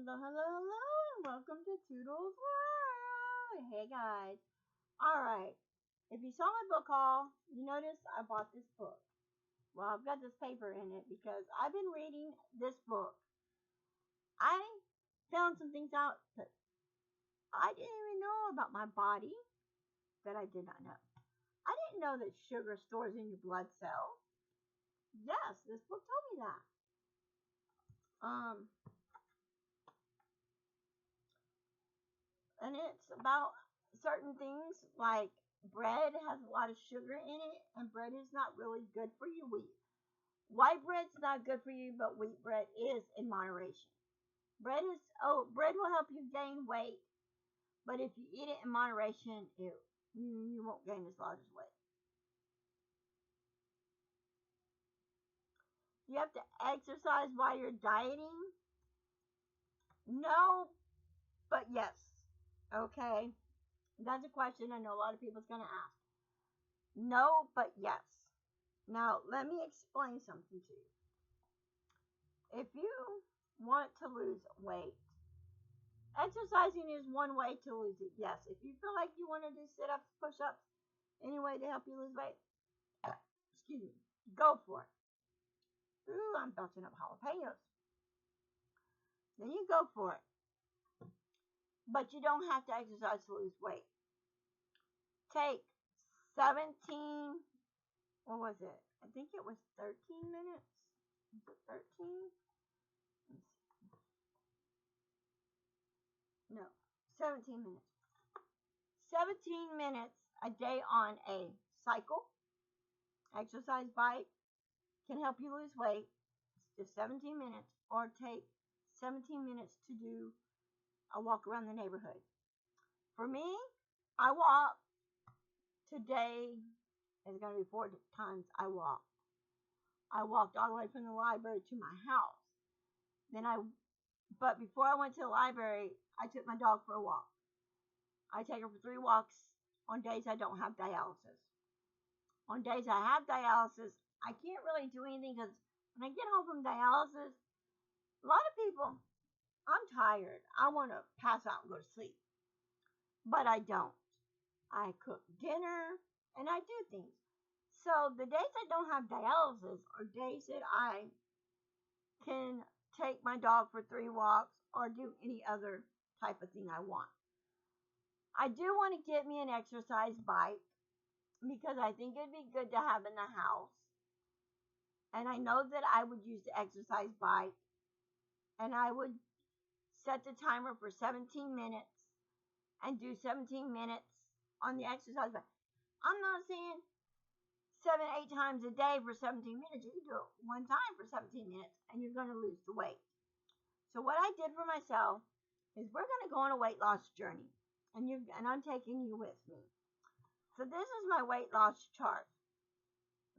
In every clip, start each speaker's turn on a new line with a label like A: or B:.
A: hello, and welcome to Toodles World. Hey guys. Alright, if you saw my book haul, you notice I bought this book. Well, I've got this paper in it because I've been reading this book. I found some things out that I didn't even know about my body that I did not know. I didn't know that sugar stores in your blood cells. Yes, this book told me that. And it's about certain things like bread has a lot of sugar in it, and bread is not really good for you. White bread's not good for you, but wheat bread is in moderation. Bread will help you gain weight, but if you eat it in moderation, you won't gain as large as weight. You have to exercise while you're dieting? No, but yes. Okay, that's a question I know a lot of people's gonna ask. No, but yes. Now, let me explain something to you. If you want to lose weight, exercising is one way to lose it. Yes, if you feel like you want to do sit ups, push ups, any way to help you lose weight, excuse me, go for it. Ooh, I'm belching up jalapenos. Then you go for it. But you don't have to exercise to lose weight. Take 17, what was it? I think it was 13 minutes. Was it 13? No, 17 minutes. 17 minutes a day on a cycle, exercise bike can help you lose weight. It's just 17 minutes, or take 17 minutes to do a walk around the neighborhood. For me, I walk. Today is going to be 4 times I walk. I walked all the way from the library to my house. But before I went to the library, I took my dog for a walk. I take her for 3 walks on days I don't have dialysis. On days I have dialysis, I can't really do anything because when I get home from dialysis, a lot of people, I'm tired. I want to pass out and go to sleep. But I don't. I cook dinner and I do things. So the days I don't have dialysis are days that I can take my dog for 3 walks or do any other type of thing I want. I do want to get me an exercise bike because I think it'd be good to have in the house. And I know that I would use the exercise bike, and I would set the timer for 17 minutes and do 17 minutes on the exercise bike. I'm not saying 7, 8 times a day for 17 minutes. You can do it one time for 17 minutes and you're going to lose the weight. So what I did for myself is we're going to go on a weight loss journey, and I'm taking you with me. So this is my weight loss chart.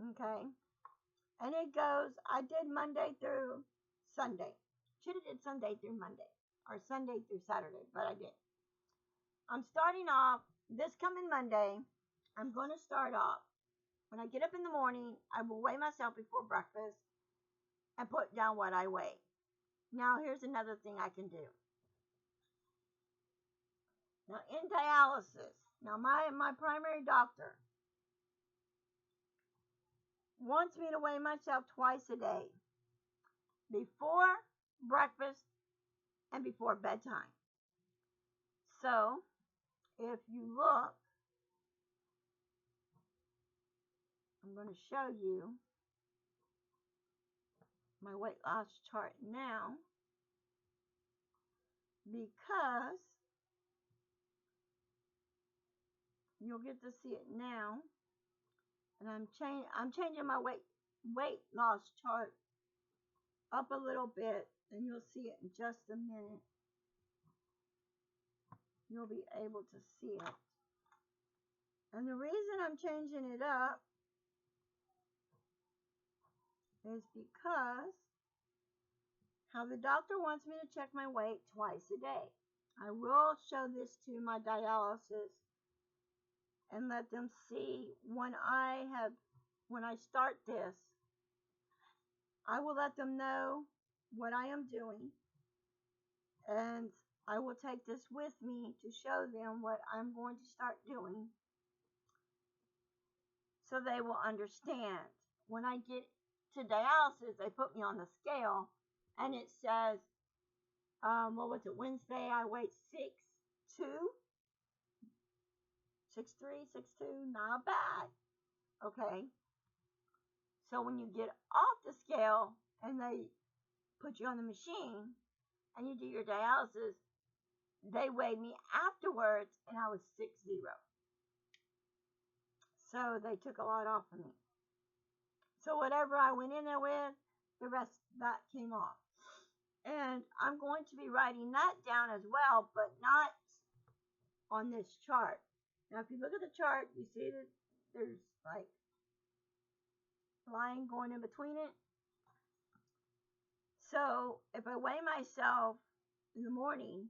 A: Okay? And it goes, I did Monday through Sunday. Should have did Sunday through Monday or Sunday through Saturday, but I didn't. I'm starting off this coming Monday. I'm going to start off. When I get up in the morning, I will weigh myself before breakfast and put down what I weigh. Now, here's another thing I can do. Now, in dialysis, now my primary doctor wants me to weigh myself twice a day, before breakfast and before bedtime. So, if you look, I'm going to show you my weight loss chart now because you'll get to see it now. And I'm changing my weight loss chart up a little bit, and you'll see it in just a minute. You'll be able to see it. And the reason I'm changing it up is because how the doctor wants me to check my weight twice a day. I will show this to my dialysis and let them see when I start this. I will let them know what I am doing And I will take this with me to show them what I'm going to start doing so they will understand. When I get to dialysis, they put me on the scale and it says, what was it, Wednesday I weighed 6'2", 6'3", 6'2", not bad. Okay. So when you get off the scale and they put you on the machine and you do your dialysis, they weighed me afterwards and I was 6'0". So they took a lot off of me. So whatever I went in there with, the rest that came off. And I'm going to be writing that down as well, but not on this chart. Now, if you look at the chart, you see that there's like line going in between it. So if I weigh myself in the morning,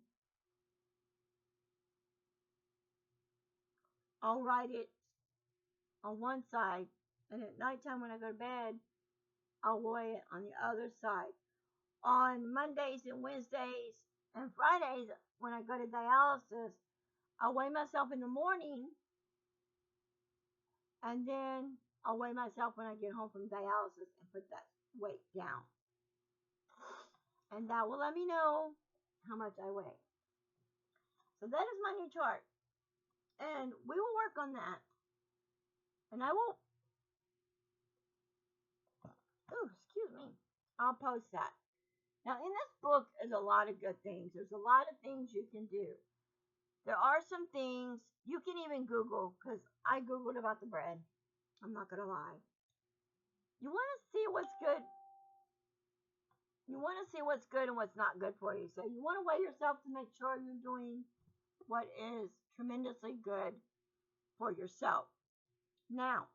A: I'll write it on one side, and at nighttime when I go to bed, I'll weigh it on the other side. On Mondays and Wednesdays and Fridays, when I go to dialysis, I'll weigh myself in the morning, and then I'll weigh myself when I get home from dialysis and put that weight down. And that will let me know how much I weigh. So that is my new chart. And we will work on that. And I will, excuse me, I'll post that. Now, in this book is a lot of good things. There's a lot of things you can do. There are some things you can even Google, because I Googled about the bread. I'm not going to lie. You want to see what's good. You want to see what's good and what's not good for you. So you want to weigh yourself to make sure you're doing what is tremendously good for yourself. Now,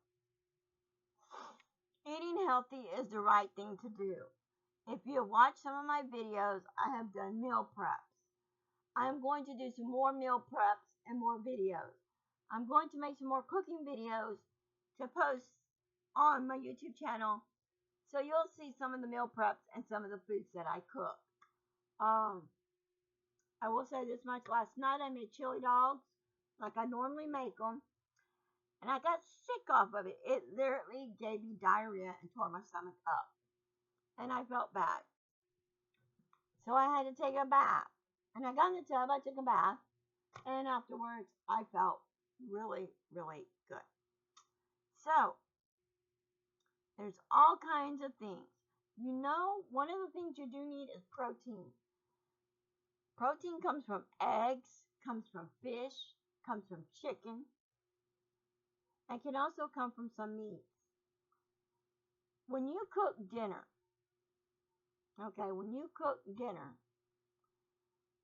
A: eating healthy is the right thing to do. If you have watched some of my videos, I have done meal preps. I'm going to do some more meal preps and more videos. I'm going to make some more cooking videos to post on my YouTube channel, so you'll see some of the meal preps and some of the foods that I cook. I will say this much. Last night I made chili dogs like I normally make them, and I got sick off of it. It literally gave me diarrhea and tore my stomach up, and I felt bad. So I had to take a bath. And I got in the tub, I took a bath, and afterwards I felt really, really good. So, there's all kinds of things. You know, one of the things you do need is protein. Protein comes from eggs, comes from fish, comes from chicken, and can also come from some meats. When you cook dinner,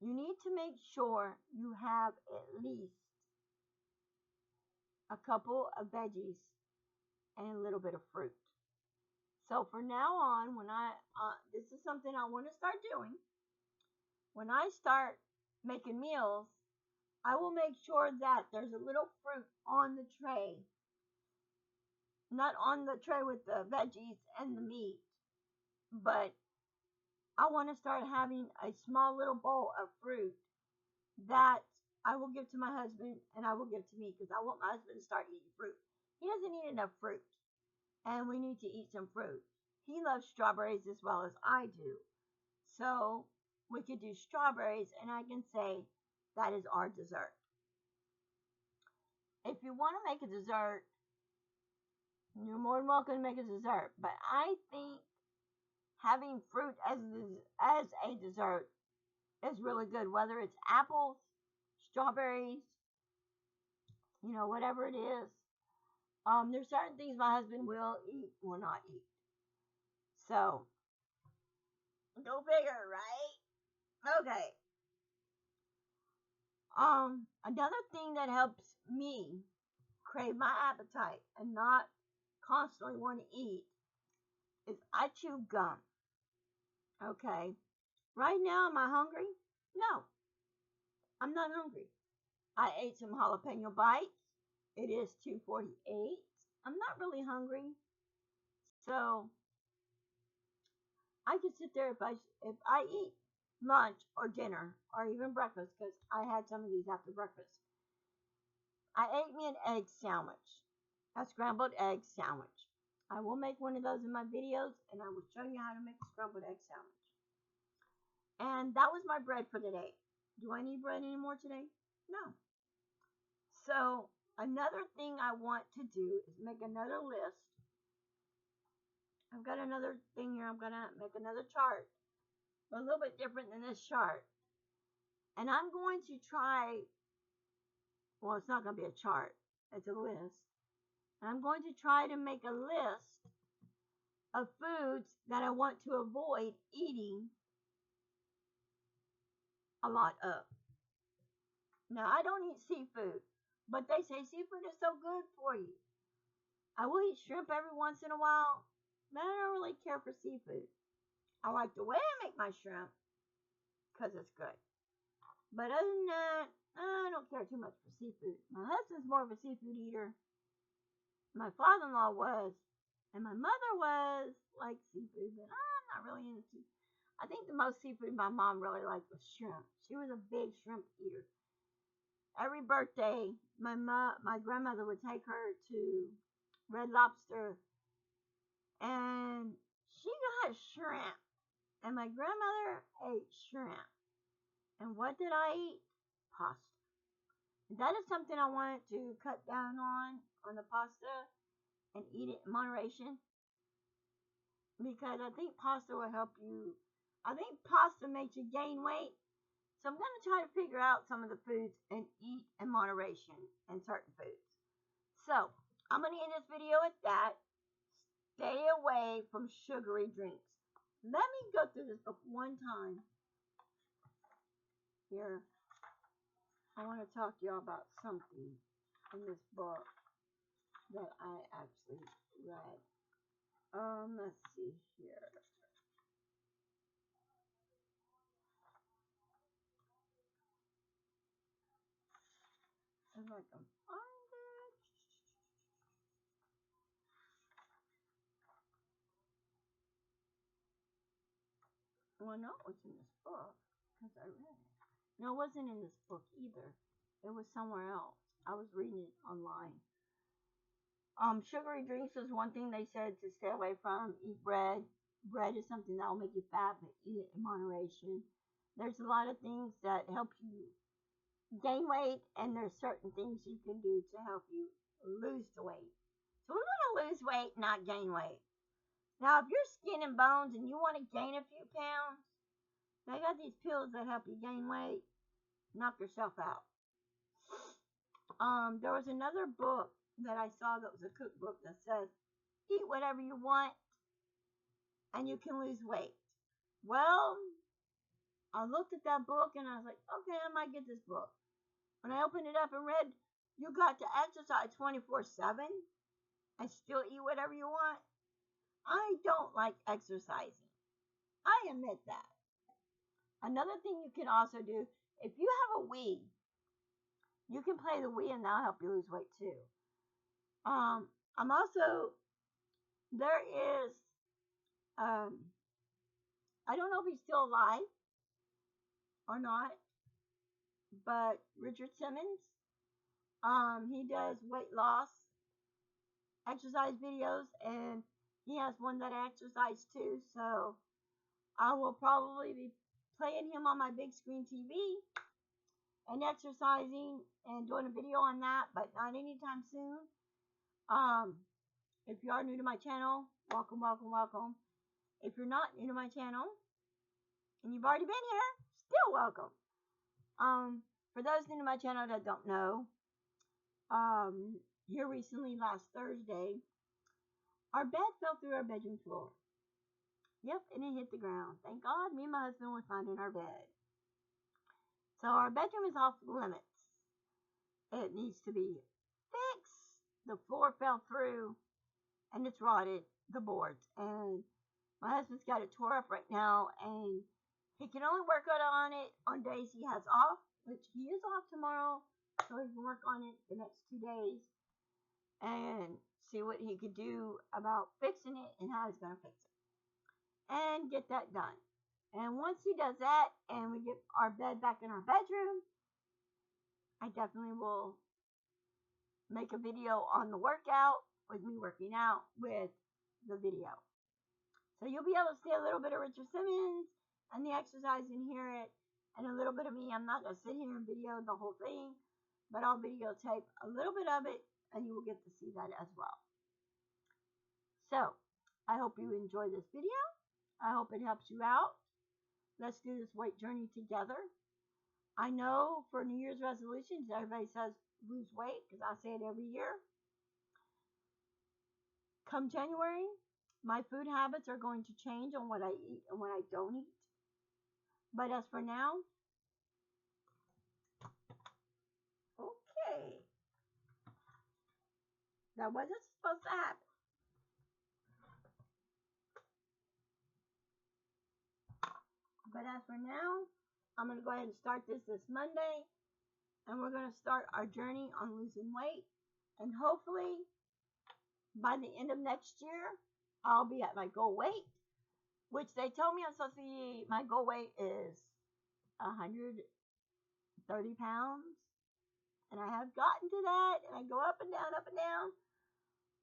A: you need to make sure you have at least a couple of veggies and a little bit of fruit. So for now on, when this is something I want to start doing. When I start making meals, I will make sure that there's a little fruit on the tray. Not on the tray with the veggies and the meat, but I want to start having a small little bowl of fruit that I will give to my husband and I will give to me, because I want my husband to start eating fruit. He doesn't eat enough fruit, and we need to eat some fruit. He loves strawberries as well as I do. So we could do strawberries, and I can say that is our dessert. If you want to make a dessert, you're more than welcome to make a dessert. But I think having fruit as a dessert is really good, whether it's apples, strawberries, whatever it is. There's certain things my husband will eat, will not eat. So, go figure, right? Okay. Another thing that helps me crave my appetite and not constantly want to eat is I chew gum. Okay. Right now, am I hungry? No, I'm not hungry. I ate some jalapeno bites. It is 2:48. I'm not really hungry. So I could sit there if I eat. lunch or dinner or even breakfast because I had some of these after breakfast. I ate me an egg sandwich, a scrambled egg sandwich. I will make one of those in my videos and I will show you how to make a scrambled egg sandwich. And that was my bread for today. Do I need bread anymore today? No. So another thing I want to do is make another list. I've got another thing here. I'm going to make another chart, but a little bit different than this chart. And I'm going to try, well, it's not going to be a chart. It's a list. And I'm going to try to make a list of foods that I want to avoid eating a lot of. Now, I don't eat seafood, but they say seafood is so good for you. I will eat shrimp every once in a while, but I don't really care for seafood. I like the way I make my shrimp because it's good. But other than that, I don't care too much for seafood. My husband's more of a seafood eater. My father-in-law was, and my mother was like seafood, but I'm not really into seafood. I think the most seafood my mom really liked was shrimp. She was a big shrimp eater. Every birthday, my grandmother would take her to Red Lobster, and she got shrimp. And my grandmother ate shrimp. And what did I eat? Pasta. That is something I wanted to cut down on the pasta and eat it in moderation. Because I think pasta will help you. I think pasta makes you gain weight. So I'm going to try to figure out some of the foods and eat in moderation in certain foods. So I'm going to end this video at that. Stay away from sugary drinks. Let me go through this book one time. Here, I want to talk to y'all about something in this book that I actually read. Let's see here. If I can find it. Well, no, it was in this book because I read it. No, it wasn't in this book either. It was somewhere else. I was reading it online. Sugary drinks is one thing they said to stay away from. Eat bread. Bread is something that will make you fat, but eat it in moderation. There's a lot of things that help you gain weight, and there's certain things you can do to help you lose the weight. So we want to lose weight, not gain weight. Now, if you're skin and bones and you want to gain a few pounds, they got these pills that help you gain weight. Knock yourself out. There was another book that I saw that was a cookbook that says, eat whatever you want and you can lose weight. Well, I looked at that book and I was like, okay, I might get this book. When I opened it up and read, you got to exercise 24/7 and still eat whatever you want. I don't like exercising. I admit that. Another thing you can also do, if you have a Wii, you can play the Wii and that'll help you lose weight too. I'm also, there is, I don't know if he's still alive or not, but Richard Simmons, he does weight loss exercise videos, and he has one that I exercise too. So I will probably be playing him on my big screen TV and exercising and doing a video on that, but not anytime soon. If you are new to my channel, welcome, welcome, welcome. If you're not new to my channel and you've already been here, still welcome. For those new to my channel that don't know, here recently, last Thursday, our bed fell through our bedroom floor. Yep, and it hit the ground. Thank God me and my husband were fine in our bed. So our bedroom is off limits. It needs to be fixed. The floor fell through and it's rotted, the boards. And my husband's got it tore up right now, and he can only work on it on days he has off, which he is off tomorrow, so he can work on it the next 2 days and see what he could do about fixing it and how he's going to fix it and get that done. And once he does that and we get our bed back in our bedroom, I definitely will make a video on the workout with me working out with the video. So you'll be able to see a little bit of Richard Simmons and the exercise and hear it, and a little bit of me. I'm not going to sit here and video the whole thing, but I'll videotape a little bit of it, and you will get to see that as well. So I hope you enjoy this video. I hope it helps you out. Let's do this weight journey together. I know for New Year's resolutions, everybody says lose weight because I say it every year. Come January, my food habits are going to change on what I eat and what I don't eat. But as for now, okay, that wasn't supposed to happen. But as for now, I'm going to go ahead and start this Monday. And we're going to start our journey on losing weight. And hopefully, by the end of next year, I'll be at my goal weight, which they told me I'm supposed to be, my goal weight is 130 pounds. And I have gotten to that, and I go up and down, up and down.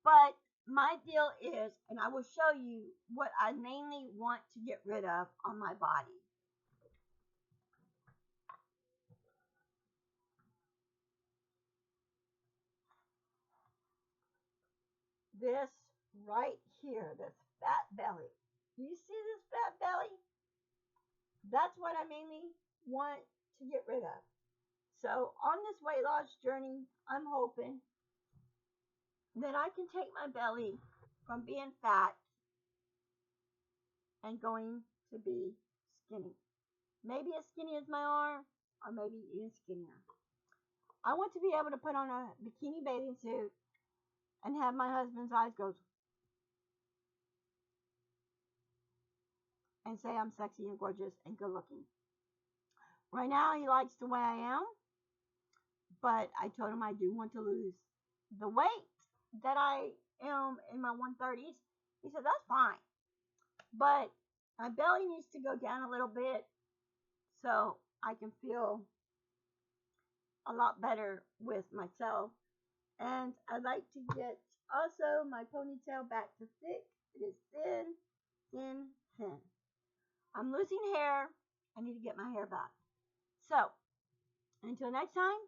A: But my deal is, and I will show you what I mainly want to get rid of on my body. This right here, this fat belly. Do you see this fat belly? That's what I mainly want to get rid of. So on this weight loss journey, I'm hoping that I can take my belly from being fat and going to be skinny. Maybe as skinny as my arm, or maybe even skinnier. I want to be able to put on a bikini bathing suit and have my husband's eyes go and say I'm sexy and gorgeous and good looking. Right now, he likes the way I am, but I told him I do want to lose the weight that I am in my 130s. He said, that's fine. But my belly needs to go down a little bit so I can feel a lot better with myself. And I'd like to get also my ponytail back to thick. It is thin, thin, thin. I'm losing hair. I need to get my hair back. So, until next time,